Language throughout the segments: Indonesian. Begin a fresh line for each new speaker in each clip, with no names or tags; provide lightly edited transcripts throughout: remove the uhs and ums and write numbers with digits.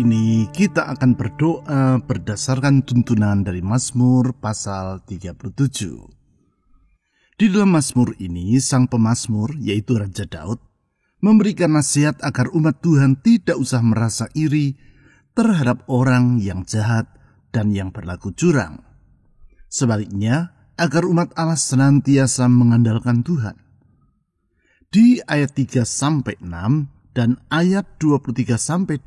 ini kita akan berdoa berdasarkan tuntunan dari Mazmur pasal 37. Di dalam Mazmur ini, sang pemazmur, yaitu Raja Daud, memberikan nasihat agar umat Tuhan tidak usah merasa iri terhadap orang yang jahat dan yang berlaku curang. Sebaliknya, agar umat Allah senantiasa mengandalkan Tuhan. Di ayat 3-6 dan ayat 23-25,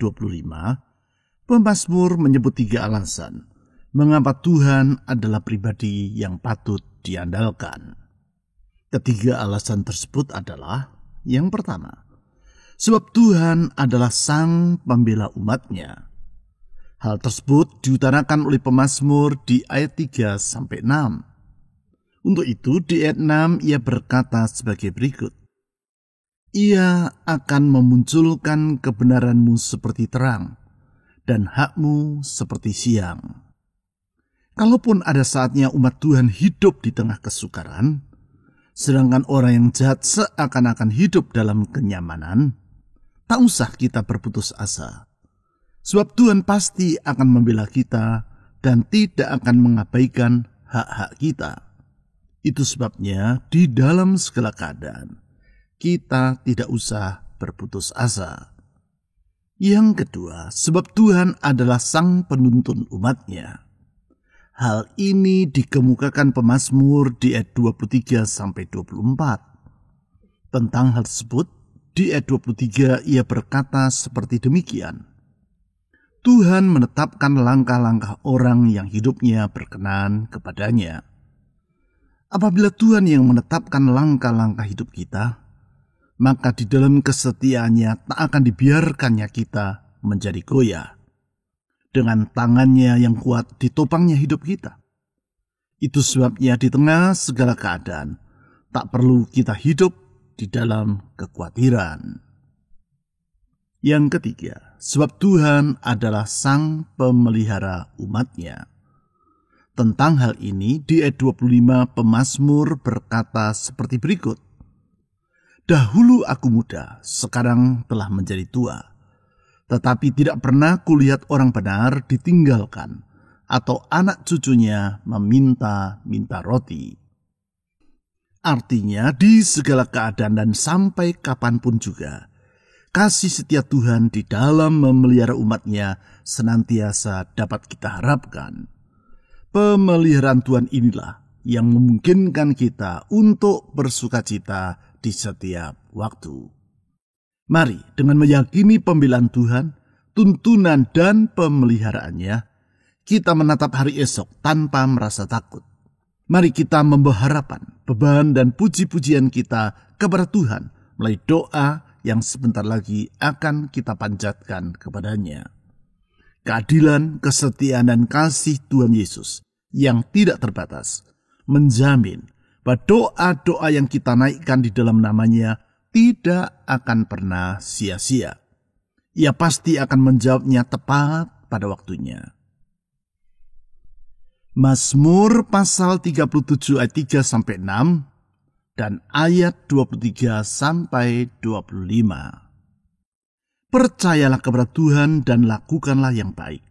pemazmur menyebut 3 alasan mengapa Tuhan adalah pribadi yang patut diandalkan. Ketiga alasan tersebut adalah, yang pertama, sebab Tuhan adalah sang pembela umatnya. Hal tersebut diutarakan oleh pemazmur di ayat 3-6. Untuk itu di ayat 6 ia berkata sebagai berikut. Ia akan memunculkan kebenaranmu seperti terang, dan hakmu seperti siang. Kalaupun ada saatnya umat Tuhan hidup di tengah kesukaran, sedangkan orang yang jahat seakan-akan hidup dalam kenyamanan, tak usah kita berputus asa. Sebab Tuhan pasti akan membela kita dan tidak akan mengabaikan hak-hak kita. Itu sebabnya di dalam segala keadaan, kita tidak usah berputus asa. Yang kedua, sebab Tuhan adalah sang penuntun umatnya. Hal ini dikemukakan pemazmur di ayat 23-24. Tentang hal tersebut, di ayat 23 ia berkata seperti demikian. Tuhan menetapkan langkah-langkah orang yang hidupnya berkenan kepadanya. Apabila Tuhan yang menetapkan langkah-langkah hidup kita, maka di dalam kesetiaannya tak akan dibiarkannya kita menjadi goyah. Dengan tangannya yang kuat ditopangnya hidup kita. Itu sebabnya di tengah segala keadaan, tak perlu kita hidup di dalam kekhawatiran. Yang ketiga, sebab Tuhan adalah sang pemelihara umatnya. Tentang hal ini di ayat 25 pemazmur berkata seperti berikut. Dahulu aku muda, sekarang telah menjadi tua. Tetapi tidak pernah kulihat orang benar ditinggalkan, atau anak cucunya meminta-minta roti. Artinya di segala keadaan dan sampai kapanpun juga, kasih setia Tuhan di dalam memelihara umatnya senantiasa dapat kita harapkan. Pemeliharaan Tuhan inilah yang memungkinkan kita untuk bersukacita di setiap waktu. Mari dengan meyakini pembelaan Tuhan, tuntunan dan pemeliharaannya, kita menatap hari esok tanpa merasa takut. Mari kita membawa harapan, beban dan puji-pujian kita kepada Tuhan melalui doa yang sebentar lagi akan kita panjatkan kepadanya. Keadilan, kesetiaan dan kasih Tuhan Yesus yang tidak terbatas menjamin bahwa doa-doa yang kita naikkan di dalam namanya tidak akan pernah sia-sia. Ia pasti akan menjawabnya tepat pada waktunya. Mazmur pasal 37 ayat 3-6 dan ayat 23-25. Percayalah kepada Tuhan dan lakukanlah yang baik.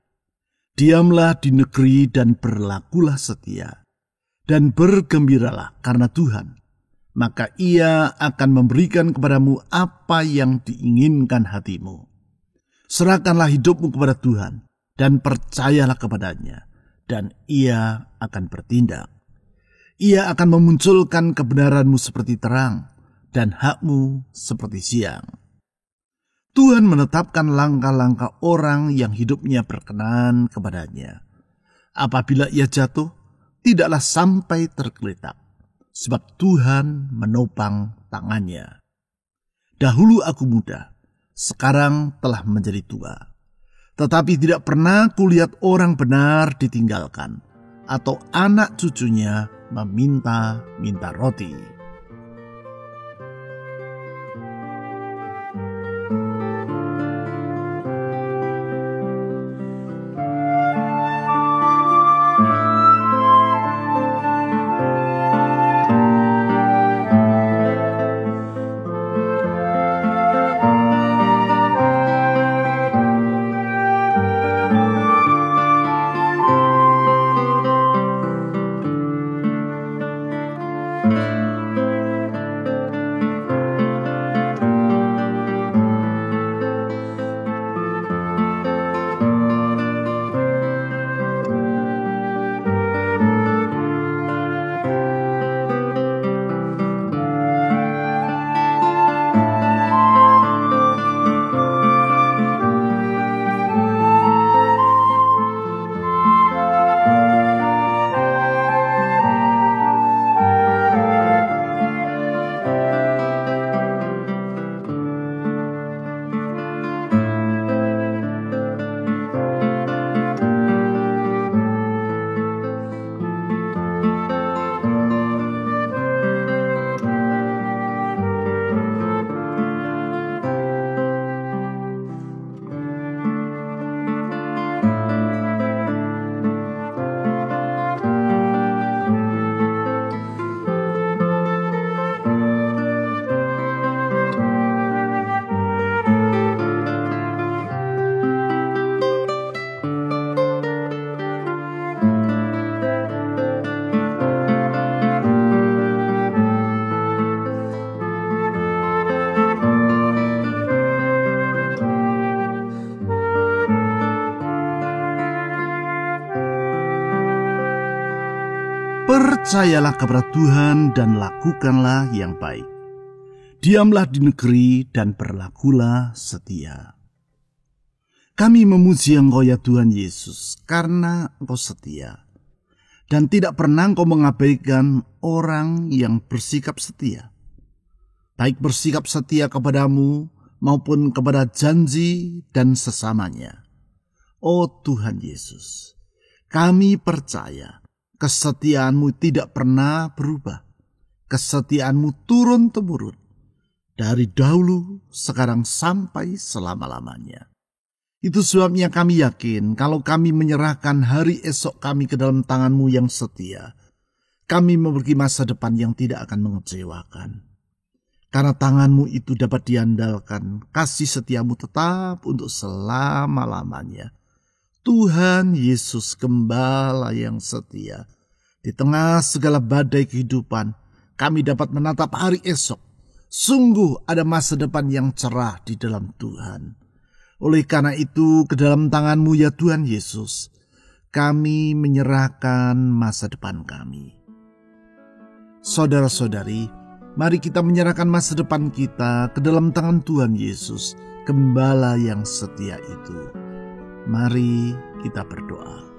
Diamlah di negeri dan berlakulah setia. Dan bergembiralah karena Tuhan, maka Ia akan memberikan kepadamu apa yang diinginkan hatimu. Serahkanlah hidupmu kepada Tuhan dan percayalah kepadanya, dan Ia akan bertindak. Ia akan memunculkan kebenaranmu seperti terang dan hakmu seperti siang. Tuhan menetapkan langkah-langkah orang yang hidupnya berkenan kepadanya. Apabila ia jatuh, tidaklah sampai tergeletak, sebab Tuhan menopang tangannya. Dahulu aku muda, sekarang telah menjadi tua. Tetapi tidak pernah kulihat orang benar ditinggalkan, atau anak cucunya meminta-minta roti. Percayalah kepada Tuhan dan lakukanlah yang baik. Diamlah di negeri dan berlakulah setia. Kami memuji Engkau ya Tuhan Yesus, karena Engkau setia. Dan tidak pernah Engkau mengabaikan orang yang bersikap setia. Baik bersikap setia kepadamu maupun kepada janji dan sesamanya. Oh Tuhan Yesus, kami percaya kesetiaan-Mu tidak pernah berubah. Kesetiaan-Mu turun-temurun dari dahulu, sekarang sampai selama-lamanya. Itu sebabnya kami yakin kalau kami menyerahkan hari esok kami ke dalam tangan-Mu yang setia, kami memiliki masa depan yang tidak akan mengecewakan. Karena tangan-Mu itu dapat diandalkan, kasih setia-Mu tetap untuk selama-lamanya. Tuhan Yesus Gembala yang setia, di tengah segala badai kehidupan, kami dapat menatap hari esok. Sungguh ada masa depan yang cerah di dalam Tuhan. Oleh karena itu, ke dalam tangan-Mu ya Tuhan Yesus, kami menyerahkan masa depan kami. Saudara-saudari, mari kita menyerahkan masa depan kita ke dalam tangan Tuhan Yesus, Gembala yang setia itu. Mari kita berdoa.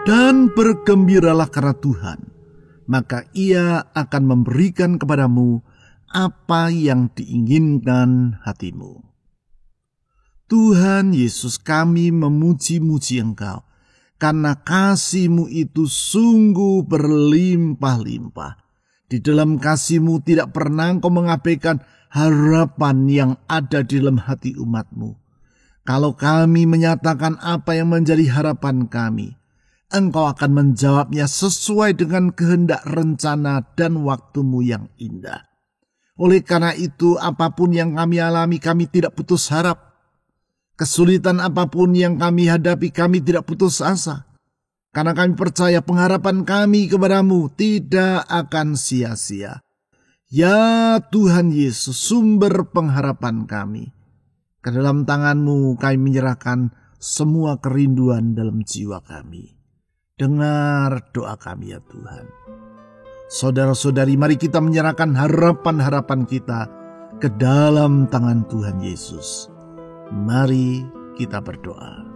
Dan bergembiralah karena Tuhan, maka Ia akan memberikan kepadamu apa yang diinginkan hatimu. Tuhan Yesus, kami memuji-muji Engkau, karena kasih-Mu itu sungguh berlimpah-limpah. Di dalam kasih-Mu tidak pernah Engkau mengabaikan harapan yang ada di dalam hati umat-Mu. Kalau kami menyatakan apa yang menjadi harapan kami, Engkau akan menjawabnya sesuai dengan kehendak, rencana, dan waktu-Mu yang indah. Oleh karena itu, apapun yang kami alami, kami tidak putus harap. Kesulitan apapun yang kami hadapi, kami tidak putus asa. Karena kami percaya pengharapan kami kepada-Mu tidak akan sia-sia. Ya Tuhan Yesus, sumber pengharapan kami. Ke dalam tangan-Mu kami menyerahkan semua kerinduan dalam jiwa kami. Dengar doa kami ya Tuhan. Saudara-saudari, mari kita menyerahkan harapan-harapan kita ke dalam tangan Tuhan Yesus. Mari kita berdoa.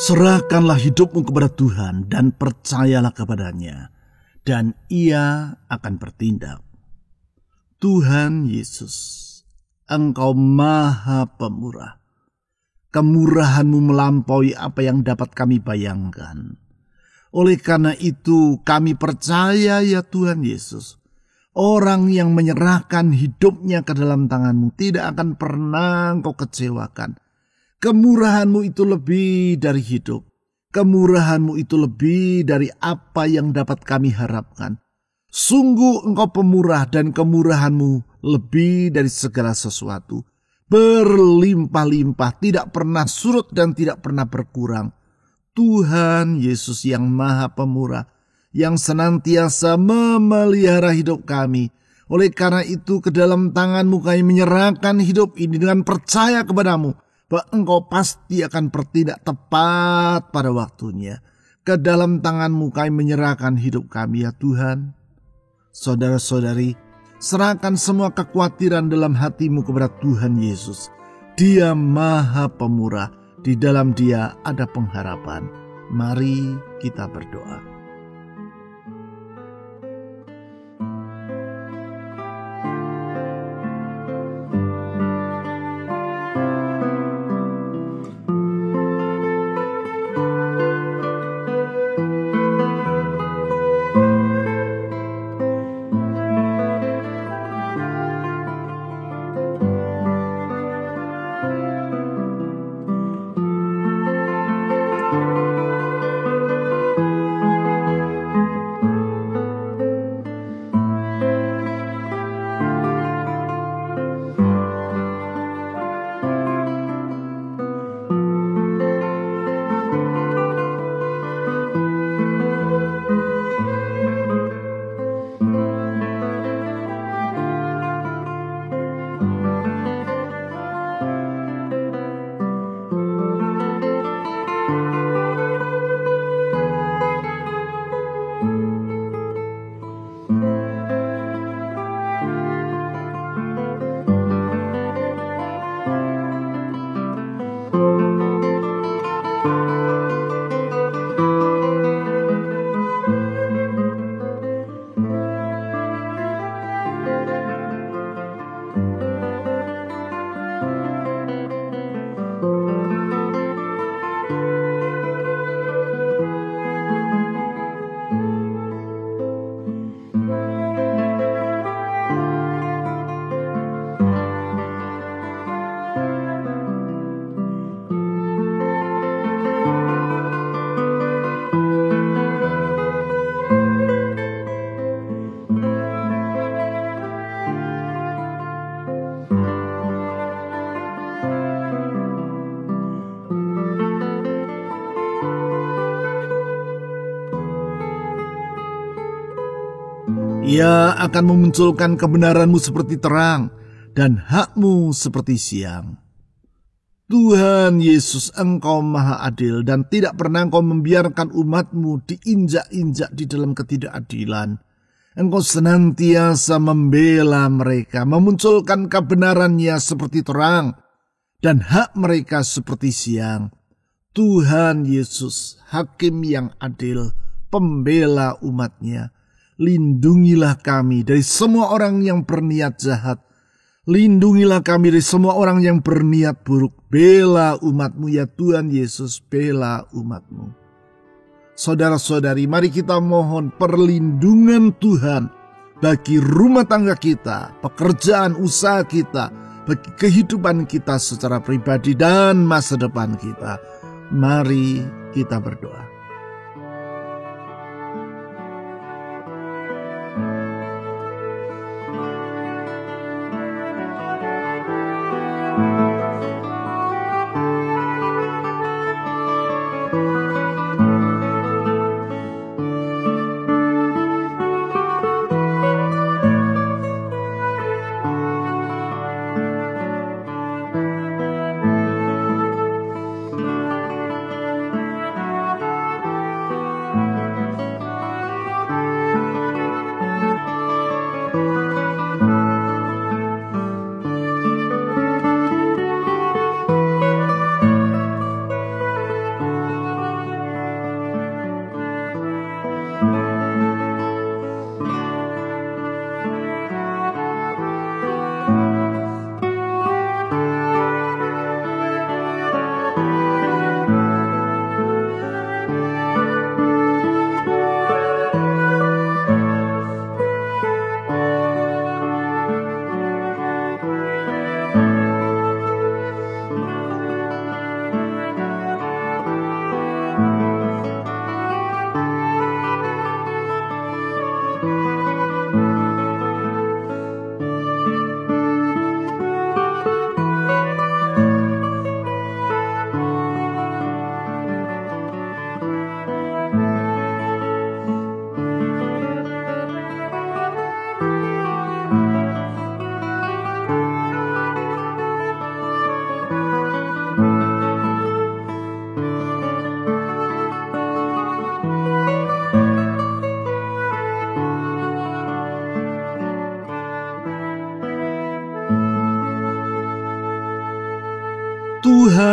Serahkanlah hidupmu kepada Tuhan dan percayalah kepadanya, dan Ia akan bertindak. Tuhan Yesus, Engkau Maha Pemurah. Kemurahan-Mu melampaui apa yang dapat kami bayangkan. Oleh karena itu kami percaya ya Tuhan Yesus, orang yang menyerahkan hidupnya ke dalam tangan-Mu tidak akan pernah Engkau kecewakan. Kemurahan-Mu itu lebih dari hidup. Kemurahan-Mu itu lebih dari apa yang dapat kami harapkan. Sungguh Engkau pemurah dan kemurahan-Mu lebih dari segala sesuatu. Berlimpah-limpah, tidak pernah surut dan tidak pernah berkurang. Tuhan Yesus yang Maha Pemurah, yang senantiasa memelihara hidup kami. Oleh karena itu ke dalam tangan-Mu kami menyerahkan hidup ini dengan percaya kepada-Mu, bahwa Engkau pasti akan bertindak tepat pada waktunya. Ke dalam tangan-Mu kami menyerahkan hidup kami ya Tuhan. Saudara-saudari, serahkan semua kekhawatiran dalam hatimu kepada Tuhan Yesus. Dia Maha Pemurah, di dalam Dia ada pengharapan. Mari kita berdoa. Ia akan memunculkan kebenaran-Mu seperti terang dan hak-Mu seperti siang. Tuhan Yesus, Engkau Maha Adil dan tidak pernah Engkau membiarkan umat-Mu diinjak-injak di dalam ketidakadilan. Engkau senantiasa membela mereka, memunculkan kebenaran-Nya seperti terang dan hak mereka seperti siang. Tuhan Yesus, Hakim yang adil, pembela umat-Nya. Lindungilah kami dari semua orang yang berniat jahat. Lindungilah kami dari semua orang yang berniat buruk. Bela umat-Mu ya Tuhan Yesus, bela umat-Mu. Saudara-saudari, mari kita mohon perlindungan Tuhan bagi rumah tangga kita, pekerjaan usaha kita, bagi kehidupan kita secara pribadi dan masa depan kita. Mari kita berdoa.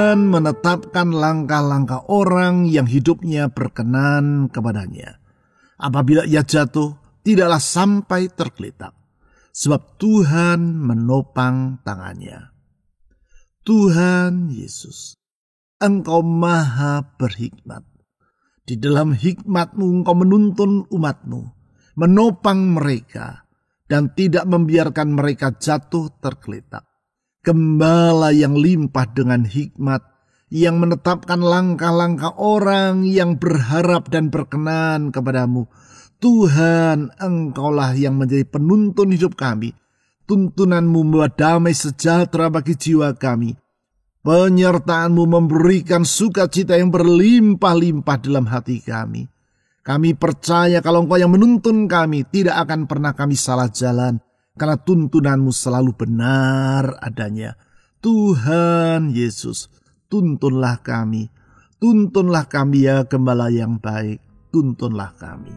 Tuhan menetapkan langkah-langkah orang yang hidupnya berkenan kepadanya. Apabila ia jatuh, tidaklah sampai tergeletak, sebab Tuhan menopang tangannya. Tuhan Yesus, Engkau maha berhikmat. Di dalam hikmat-Mu Engkau menuntun umat-Mu, menopang mereka, dan tidak membiarkan mereka jatuh tergeletak. Gembala yang limpah dengan hikmat, yang menetapkan langkah-langkah orang yang berharap dan berkenan kepadamu. Tuhan, Engkaulah yang menjadi penuntun hidup kami. Tuntunanmu membawa damai sejahtera bagi jiwa kami. Penyertaan-Mu memberikan sukacita yang berlimpah-limpah dalam hati kami. Kami percaya kalau Engkau yang menuntun kami, tidak akan pernah kami salah jalan, karena tuntunan-Mu selalu benar adanya. Tuhan Yesus, tuntunlah kami. Tuntunlah kami ya Gembala yang baik. Tuntunlah kami.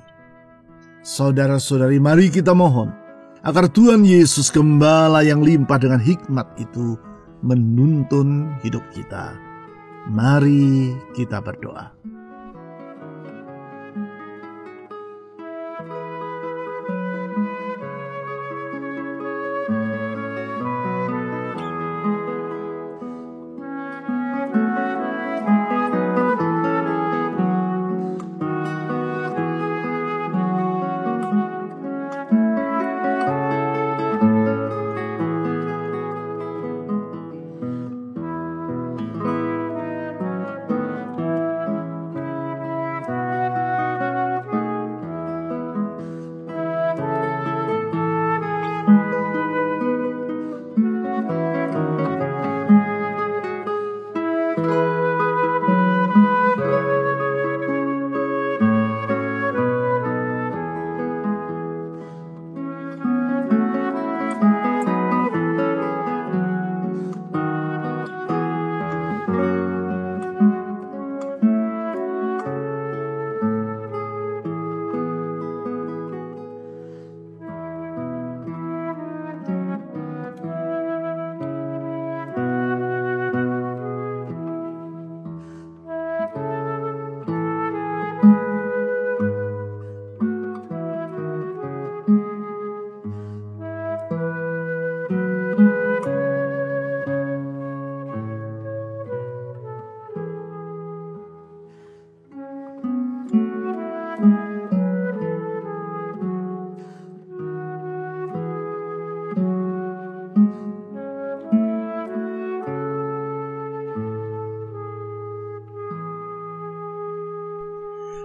Saudara-saudari, mari kita mohon agar Tuhan Yesus Gembala yang limpah dengan hikmat itu menuntun hidup kita. Mari kita berdoa.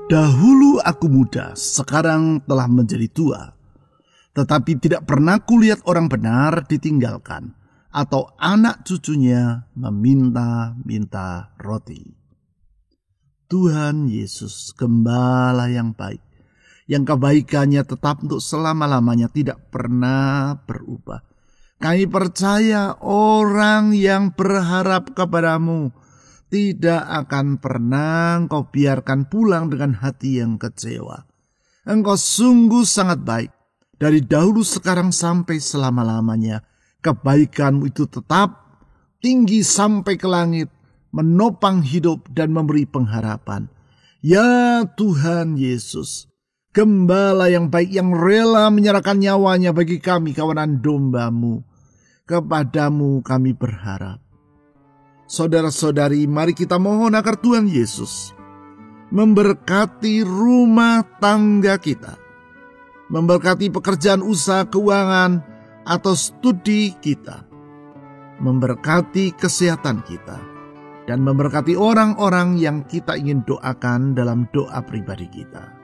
Dahulu aku muda, sekarang telah menjadi tua. Tetapi tidak pernah kulihat orang benar ditinggalkan, atau anak cucunya meminta-minta roti. Tuhan Yesus, Gembala yang baik, yang kebaikannya tetap untuk selama-lamanya, tidak pernah berubah. Kami percaya orang yang berharap kepadamu tidak akan pernah Engkau biarkan pulang dengan hati yang kecewa. Engkau sungguh sangat baik. Dari dahulu, sekarang, sampai selama-lamanya. Kebaikan-Mu itu tetap tinggi sampai ke langit, menopang hidup dan memberi pengharapan. Ya Tuhan Yesus, Gembala yang baik, yang rela menyerahkan nyawanya bagi kami, kawanan domba-Mu. Kepadamu kami berharap. Saudara-saudari, mari kita mohon agar Tuhan Yesus memberkati rumah tangga kita, memberkati pekerjaan usaha keuangan atau studi kita, memberkati kesehatan kita, dan memberkati orang-orang yang kita ingin doakan dalam doa pribadi kita.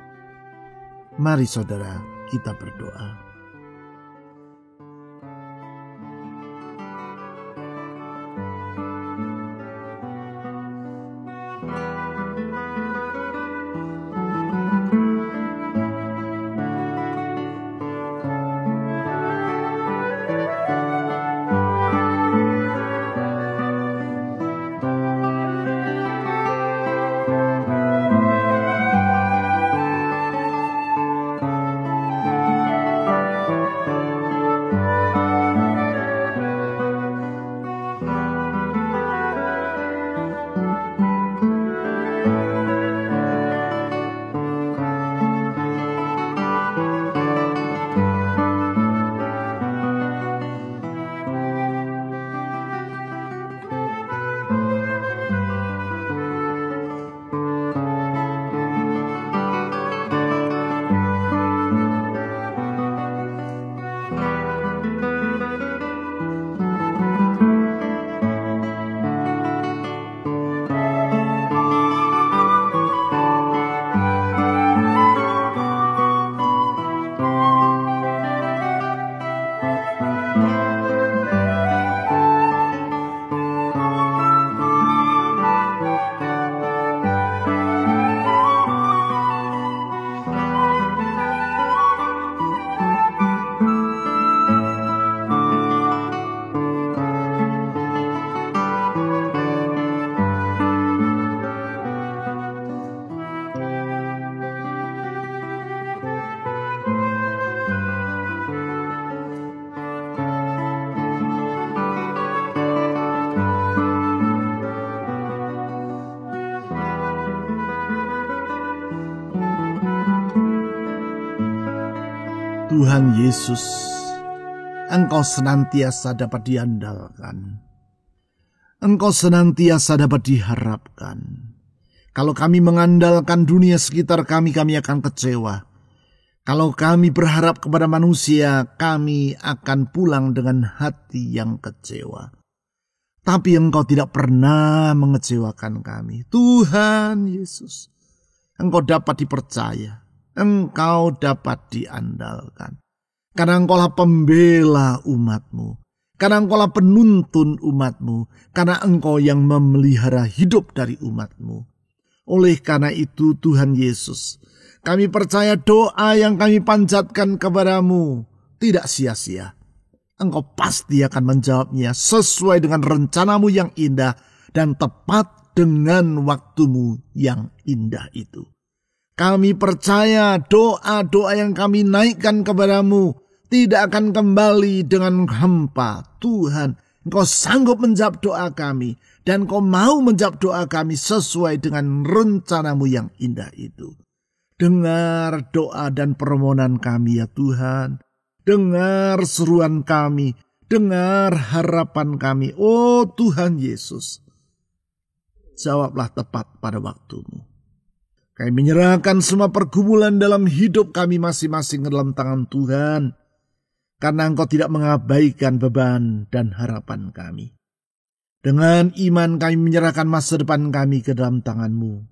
Mari saudara, kita berdoa. Tuhan Yesus, Engkau senantiasa dapat diandalkan. Engkau senantiasa dapat diharapkan. Kalau kami mengandalkan dunia sekitar kami akan kecewa. Kalau kami berharap kepada manusia, kami akan pulang dengan hati yang kecewa. Tapi Engkau tidak pernah mengecewakan kami. Tuhan Yesus, Engkau dapat dipercaya. Engkau dapat diandalkan. Karena Engkaulah pembela umat-Mu. Karena Engkaulah penuntun umat-Mu. Karena Engkau yang memelihara hidup dari umat-Mu. Oleh karena itu Tuhan Yesus, kami percaya doa yang kami panjatkan kepadamu tidak sia-sia. Engkau pasti akan menjawabnya sesuai dengan rencanamu yang indah dan tepat dengan waktumu yang indah itu. Kami percaya doa-doa yang kami naikkan kepadamu tidak akan kembali dengan hampa. Tuhan, Engkau sanggup menjawab doa kami dan Engkau mau menjawab doa kami sesuai dengan rencanamu yang indah itu. Dengar doa dan permohonan kami ya Tuhan. Dengar seruan kami. Dengar harapan kami. Oh Tuhan Yesus. Jawablah tepat pada waktumu. Kami menyerahkan semua pergumulan dalam hidup kami masing-masing ke dalam tangan Tuhan. Karena Engkau tidak mengabaikan beban dan harapan kami. Dengan iman kami menyerahkan masa depan kami ke dalam tangan-Mu.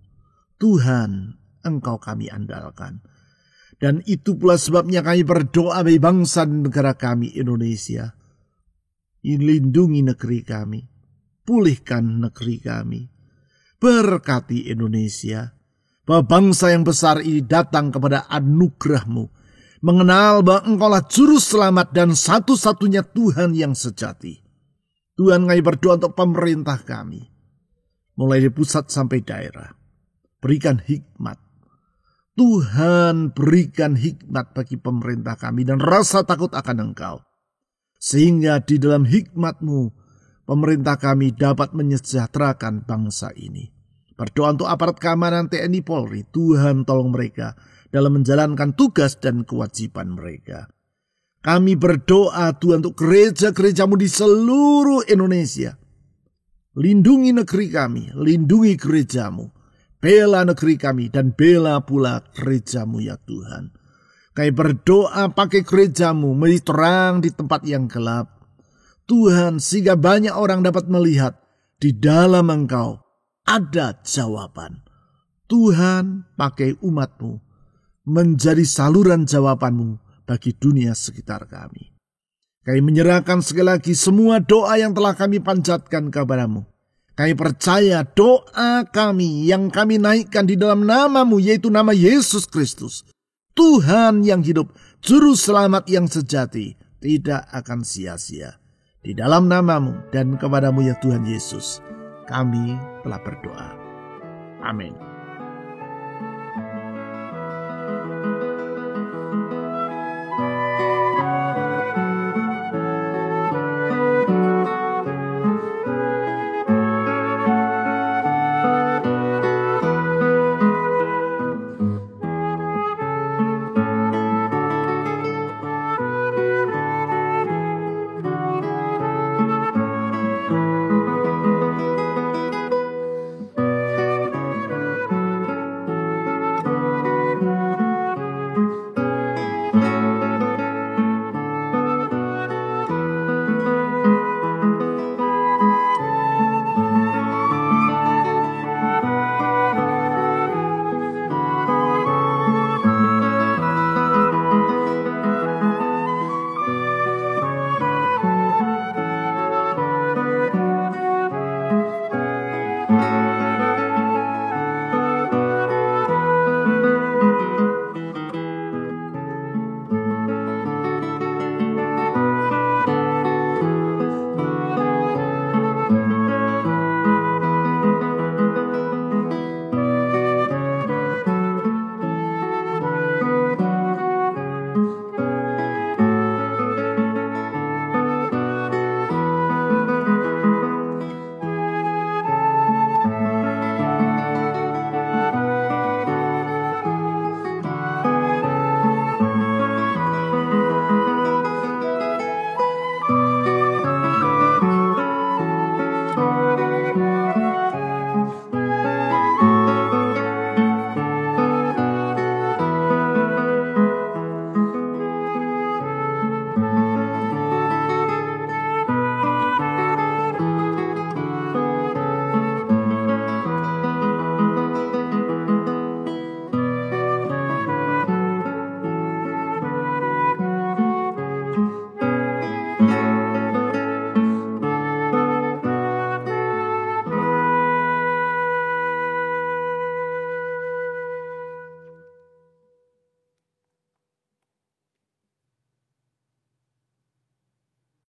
Tuhan, Engkau kami andalkan. Dan itu pula sebabnya kami berdoa bagi bangsa dan negara kami Indonesia. Lindungi negeri kami. Pulihkan negeri kami. Berkati Indonesia. Bahwa bangsa yang besar ini datang kepada anugerah-Mu. Mengenal bahwa Engkaulah juru selamat dan satu-satunya Tuhan yang sejati. Tuhan, kami berdoa untuk pemerintah kami. Mulai dari pusat sampai daerah. Berikan hikmat. Tuhan, berikan hikmat bagi pemerintah kami dan rasa takut akan Engkau. Sehingga di dalam hikmat-Mu, pemerintah kami dapat menyejahterakan bangsa ini. Berdoa untuk aparat keamanan TNI Polri. Tuhan, tolong mereka dalam menjalankan tugas dan kewajiban mereka. Kami berdoa Tuhan untuk gereja-gereja-Mu di seluruh Indonesia. Lindungi negeri kami, lindungi gereja-Mu. Bela negeri kami dan bela pula gereja-Mu ya Tuhan. Kami berdoa pakai gereja-Mu menjadi terang di tempat yang gelap. Tuhan, sehingga banyak orang dapat melihat di dalam Engkau ada jawaban. Tuhan, pakai umat-Mu menjadi saluran jawaban-Mu bagi dunia sekitar kami. Kami menyerahkan sekali lagi semua doa yang telah kami panjatkan kepada-Mu. Kami percaya doa kami yang kami naikkan di dalam nama-Mu, yaitu nama Yesus Kristus, Tuhan yang hidup, Juru Selamat yang sejati, tidak akan sia-sia. Di dalam nama-Mu dan kepada-Mu ya Tuhan Yesus, kami telah berdoa. Amin.